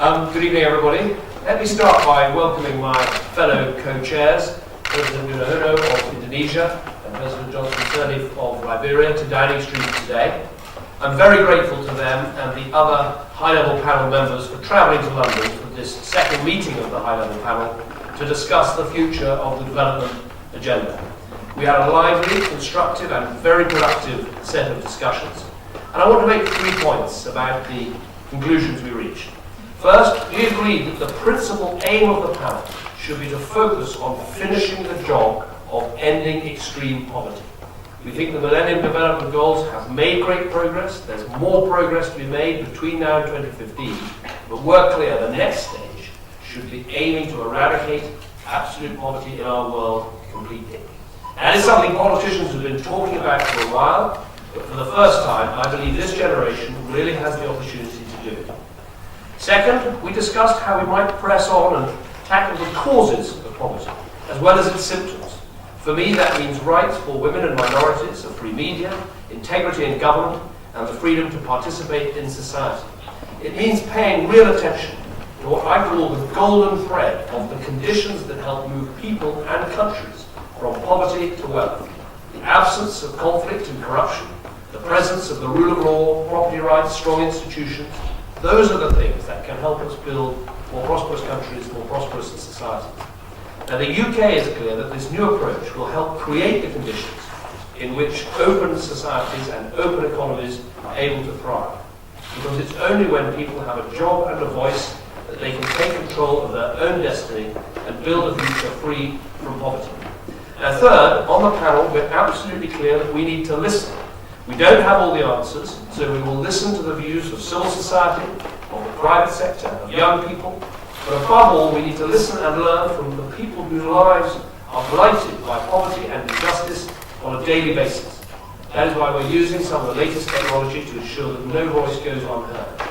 Good evening, everybody. Let me start by welcoming my fellow co-chairs, President Yudhoyono of Indonesia and President Sirleaf of Liberia, to Downing Street today. I'm very grateful to them and the other high-level panel members for travelling to London for this second meeting of the high-level panel to discuss the future of the development agenda. We had a lively, constructive and very productive set of discussions. And I want to make 3 points about the conclusions we reached. First, we agreed that the principal aim of the panel should be to focus on finishing the job of ending extreme poverty. We think the Millennium Development Goals have made great progress. There's more progress to be made between now and 2015, but we're clear the next stage should be aiming to eradicate absolute poverty in our world completely. And it's something politicians have been talking about for a while, but for the first time, I believe this generation really has the opportunity to do it. Second, we discussed how we might press on and tackle the causes of poverty, as well as its symptoms. For me, that means rights for women and minorities, a free media, integrity in government, and the freedom to participate in society. It means paying real attention to what I call the golden thread of the conditions that help move people and countries from poverty to wealth. The absence of conflict and corruption, the presence of the rule of law, property rights, strong institutions. Those are the things that can help us build more prosperous countries, more prosperous societies. Now, the UK is clear that this new approach will help create the conditions in which open societies and open economies are able to thrive. Because it's only when people have a job and a voice that they can take control of their own destiny and build a future free from poverty. Now, third, on the panel, we're absolutely clear that we need to listen. We don't have all the answers, so we will listen to the views of civil society, of the private sector, of young people, but above all, we need to listen and learn from the people whose lives are blighted by poverty and injustice on a daily basis. That is why we're using some of the latest technology to ensure that no voice goes unheard.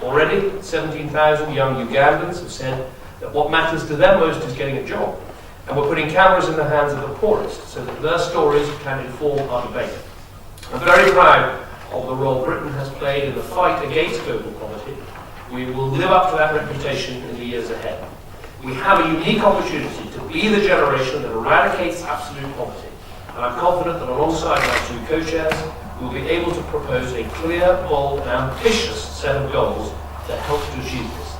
Already, 17,000 young Ugandans have said that what matters to them most is getting a job, and we're putting cameras in the hands of the poorest so that their stories can inform our debate. I'm very proud of the role Britain has played in the fight against global poverty. We will live up to that reputation in the years ahead. We have a unique opportunity to be the generation that eradicates absolute poverty. And I'm confident that alongside my 2 co-chairs, we'll be able to propose a clear, bold and ambitious set of goals that help to achieve this.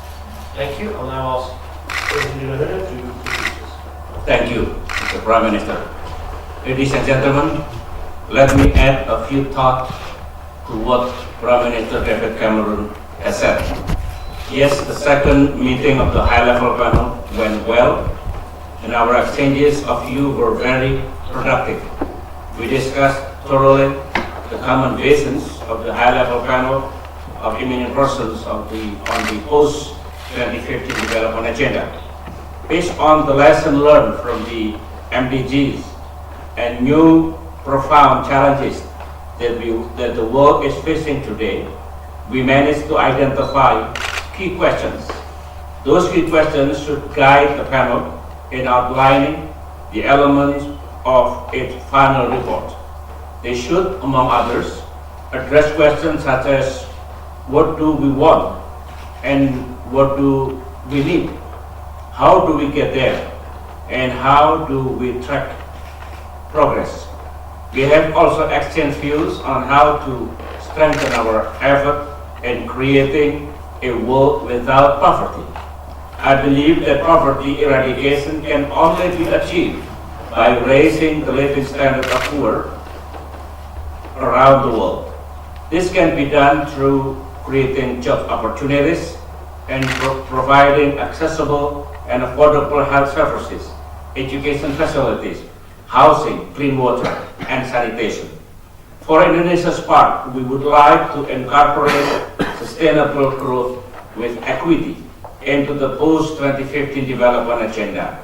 Thank you. I'll now ask President Yudhoyono to introduce us. Thank you, Mr. Prime Minister. Ladies and gentlemen, let me add a few thoughts to what Prime Minister David Cameron has said. Yes, the second meeting of the high-level panel went well, and our exchanges of views were very productive. We discussed thoroughly the common visions of the high-level panel of eminent persons on the post-2050 development agenda. Based on the lesson learned from the MDGs and new profound challenges that the world is facing today, we managed to identify key questions. Those key questions should guide the panel in outlining the elements of its final report. They should, among others, address questions such as what do we want and what do we need? How do we get there? And how do we track progress? We have also exchanged views on how to strengthen our effort in creating a world without poverty. I believe that poverty eradication can only be achieved by raising the living standard of poor around the world. This can be done through creating job opportunities and providing accessible and affordable health services, education facilities, housing, clean water, and sanitation. For Indonesia's part, we would like to incorporate sustainable growth with equity into the post-2015 development agenda.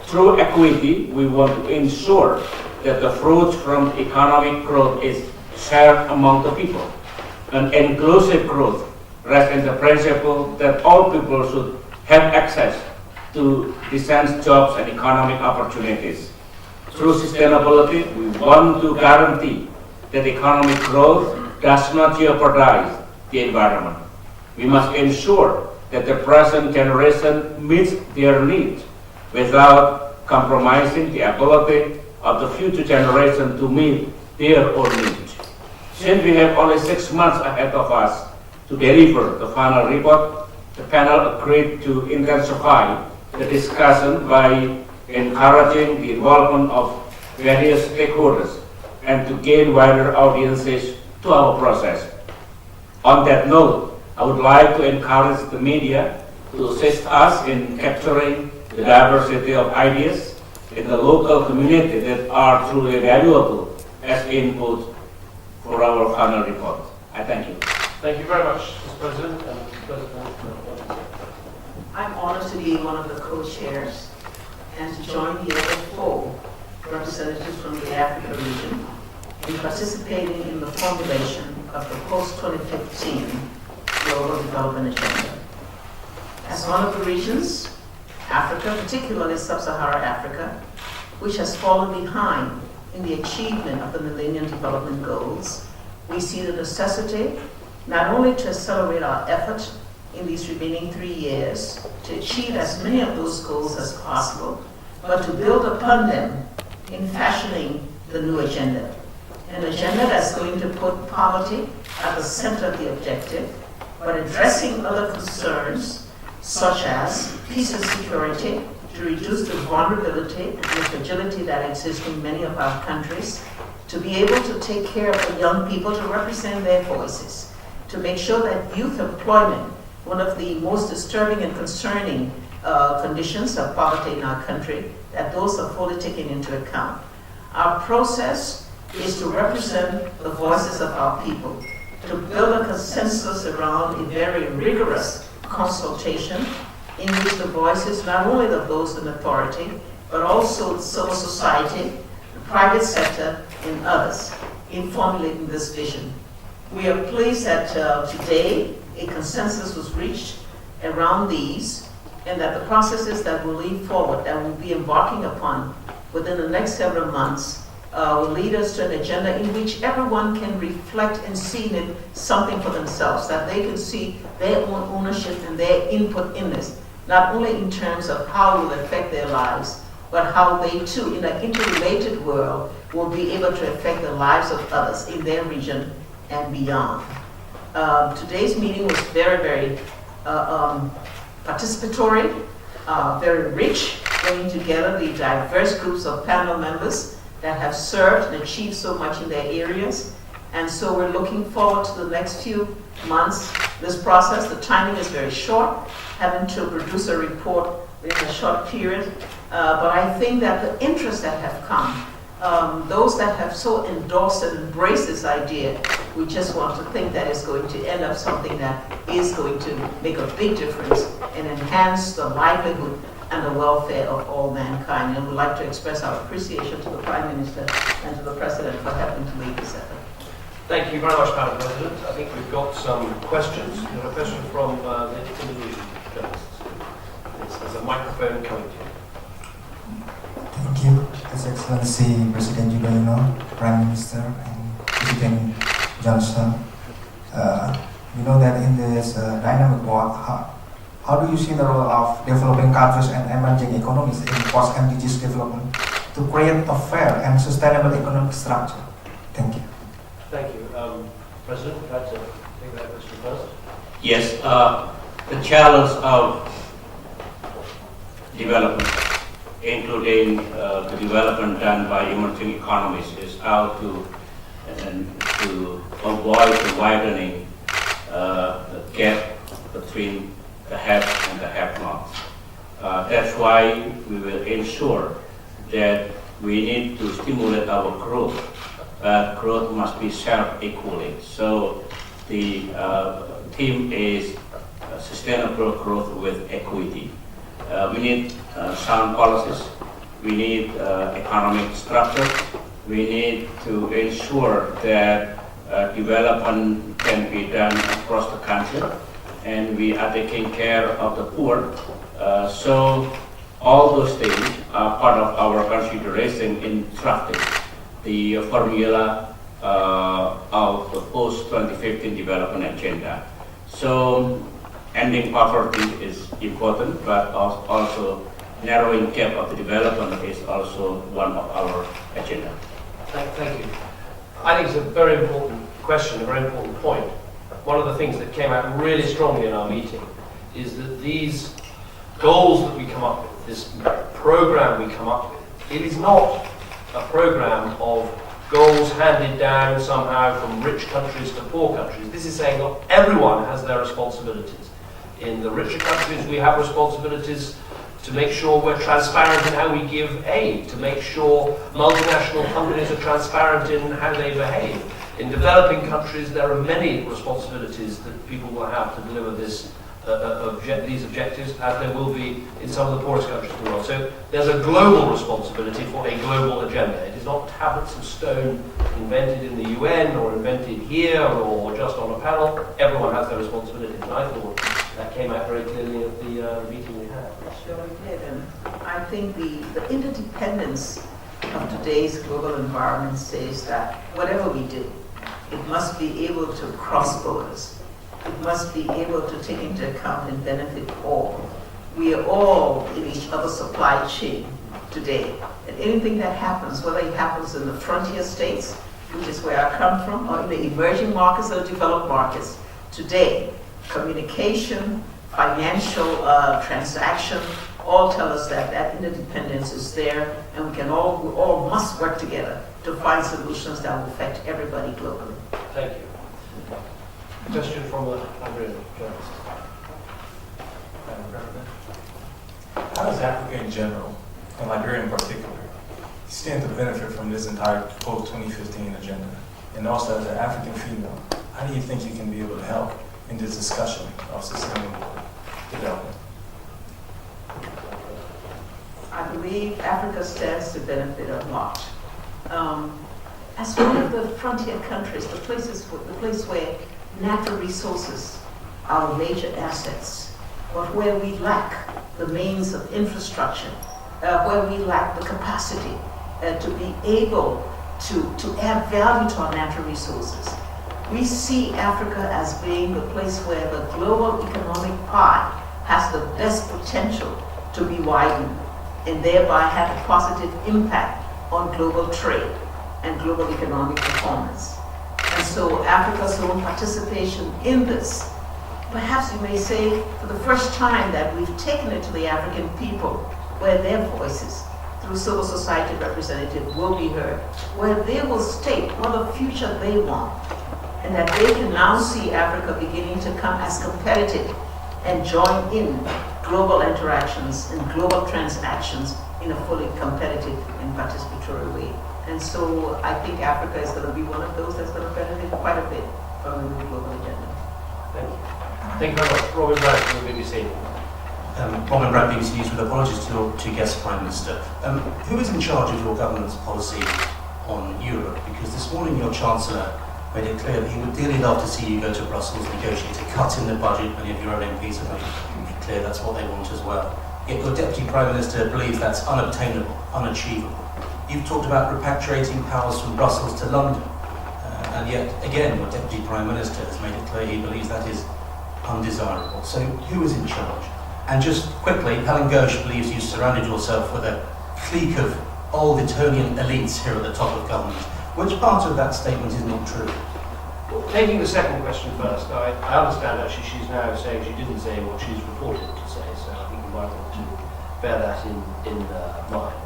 Through equity, we want to ensure that the fruits from economic growth is shared among the people. An inclusive growth rests in the principle that all people should have access to decent jobs and economic opportunities. Through sustainability, we want to guarantee that economic growth does not jeopardize the environment. We must ensure that the present generation meets their needs without compromising the ability of the future generation to meet their own needs. Since we have only 6 months ahead of us to deliver the final report, the panel agreed to intensify the discussion by encouraging the involvement of various stakeholders and to gain wider audiences to our process. On that note, I would like to encourage the media to assist us in capturing the diversity of ideas in the local community that are truly valuable as input for our final report. I thank you. Thank you very much, Mr. President. And Mr. President, I'm honored to be one of the co-chairs and to join here with four representatives from the Africa region in participating in the formulation of the post-2015 Global Development Agenda. As one of the regions, Africa, particularly Sub-Saharan Africa, which has fallen behind in the achievement of the Millennium Development Goals, we see the necessity not only to accelerate our effort in these remaining 3 years to achieve as many of those goals as possible, but to build upon them in fashioning the new agenda. An agenda that's going to put poverty at the center of the objective, but addressing other concerns such as peace and security to reduce the vulnerability and the fragility that exists in many of our countries, to be able to take care of the young people, to represent their voices, to make sure that youth employment, one of the most disturbing and concerning conditions of poverty in our country, that those are fully taken into account. Our process is to represent the voices of our people, to build a consensus around a very rigorous consultation in which the voices not only of those in authority, but also civil society, the private sector, and others in formulating this vision. We are pleased that today a consensus was reached around these, and that the processes that will lead forward, that we'll be embarking upon within the next several months, will lead us to an agenda in which everyone can reflect and see in it something for themselves, that they can see their own ownership and their input in this, not only in terms of how it will affect their lives, but how they too, in an interrelated world, will be able to affect the lives of others in their region and beyond. Today's meeting was very, very participatory, very rich, bringing together the diverse groups of panel members that have served and achieved so much in their areas. And so we're looking forward to the next few months. This process, the timing is very short, having to produce a report in a short period. But I think that the interest that have come, those that have so endorsed and embraced this idea, we just want to think that it's going to end up something that is going to make a big difference and enhance the livelihood and the welfare of all mankind. And we'd like to express our appreciation to the Prime Minister and to the President for helping to lead this effort. thank you very much, Madam President. I think we've got some questions. We have a question from the Indonesian journalists. There's a microphone coming to you. Thank you, His Excellency President Yudhoyono, Prime Minister, and President Johnson. You know that in this dynamic world, how do you see the role of developing countries and emerging economies in post-MDGs development to create a fair and sustainable economic structure? Thank you. Thank you. President, would you like to take that question first? Yes, the challenge of development, including the development done by emerging economies, is how to avoid the widening the gap between the have and the have-nots. That's why we will ensure that we need to stimulate our growth, but growth must be shared equally. So the theme is sustainable growth with equity. We need sound policies. We need economic structure. We need to ensure that development can be done across the country, and we are taking care of the poor. So all those things are part of our consideration in drafting the formula of the post-2015 development agenda. So ending poverty is important, but also narrowing gap of the development is also one of our agenda. Thank you. I think it's a very important question, a very important point. One of the things that came out really strongly in our meeting is that these goals that we come up with, this program we come up with, it is not a program of goals handed down somehow from rich countries to poor countries. This is saying that everyone has their responsibilities. In the richer countries, we have responsibilities to make sure we're transparent in how we give aid, to make sure multinational companies are transparent in how they behave. In developing countries, there are many responsibilities that people will have to deliver these objectives, as there will be in some of the poorest countries in the world. So there's a global responsibility for a global agenda. It is not tablets of stone invented in the UN or invented here or just on a panel. Everyone has their responsibility, and I thought that came out very clearly at the meeting we had. Sure we did, and I think the interdependence of today's global environment says that whatever we do, it must be able to cross borders. It must be able to take into account and benefit all. We are all in each other's supply chain today. And anything that happens, whether it happens in the frontier states, which is where I come from, or in the emerging markets or developed markets, today, communication, financial transaction, all tell us that that interdependence is there, and we all must work together to find solutions that will affect everybody globally. Thank you. Question from the Liberian journalist. How does Africa in general, and Liberia in particular, stand to benefit from this entire post-2015 agenda? And also, as an African female, how do you think you can be able to help in this discussion of sustainable development? I believe Africa stands to benefit a lot. As one of the frontier countries, the place where natural resources are major assets, but where we lack the means of infrastructure, where we lack the capacity to be able to add value to our natural resources. We see Africa as being the place where the global economic pie has the best potential to be widened and thereby have a positive impact on global trade and global economic performance. And so Africa's own participation in this, perhaps you may say for the first time that we've taken it to the African people where their voices through civil society representatives will be heard, where they will state what the future they want, and that they can now see Africa beginning to come as competitive and join in global interactions and global transactions in a fully competitive and participatory way. And so I think Africa is going to be one of those that's going to benefit quite a bit from the global agenda. Thank you. Thank you very much. Robin Bragg from the BBC. Robin Bragg, BBC News, with apologies to guest Prime Minister. Who is in charge of your government's policy on Europe? Because this morning your Chancellor made it clear that he would dearly love to see you go to Brussels, negotiate a cut in the budget. Many of your own MPs have made it clear that's what they want as well. Yet your Deputy Prime Minister believes that's unobtainable, unachievable. You've talked about repatriating powers from Brussels to London, and yet again your Deputy Prime Minister has made it clear he believes that is undesirable. So who is in charge? And just quickly, Helen Ghosh believes you surrounded yourself with a clique of old Etonian elites here at the top of government. Which part of that statement is not true? Well, taking the second question first, I understand actually she's now saying she didn't say what she's reported to say, so I think you might want to bear that in mind.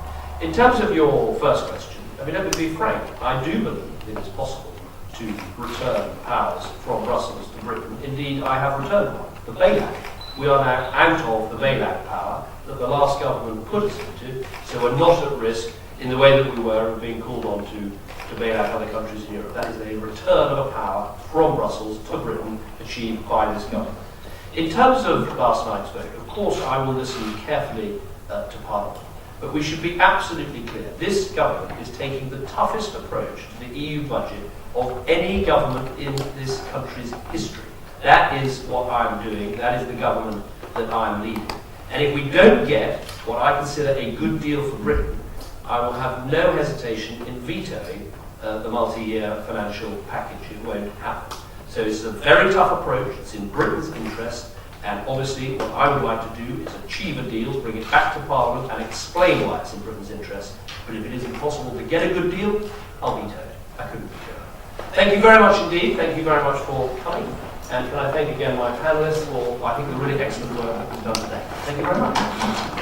In terms of your first question, I mean, let me be frank, I do believe it is possible to return powers from Brussels to Britain. Indeed, I have returned one, the BEILAC. We are now out of the BEILAC power that the last government put us into, so we're not at risk in the way that we were of being called on to bail out other countries in Europe. That is a return of a power from Brussels to Britain achieved by this government. In terms of last night's vote, of course I will listen carefully to Parliament. But we should be absolutely clear. This government is taking the toughest approach to the EU budget of any government in this country's history. That is what I'm doing. That is the government that I'm leading. And if we don't get what I consider a good deal for Britain, I will have no hesitation in vetoing the multi-year financial package. It won't happen. So it's a very tough approach. It's in Britain's interest. And obviously, what I would like to do is achieve a deal, bring it back to Parliament and explain why it's in Britain's interest. But if it is impossible to get a good deal, I'll veto it. I couldn't veto it. Thank you very much indeed. Thank you very much for coming. And can I thank again my panelists for, I think, the really excellent work that we've done today. Thank you very much.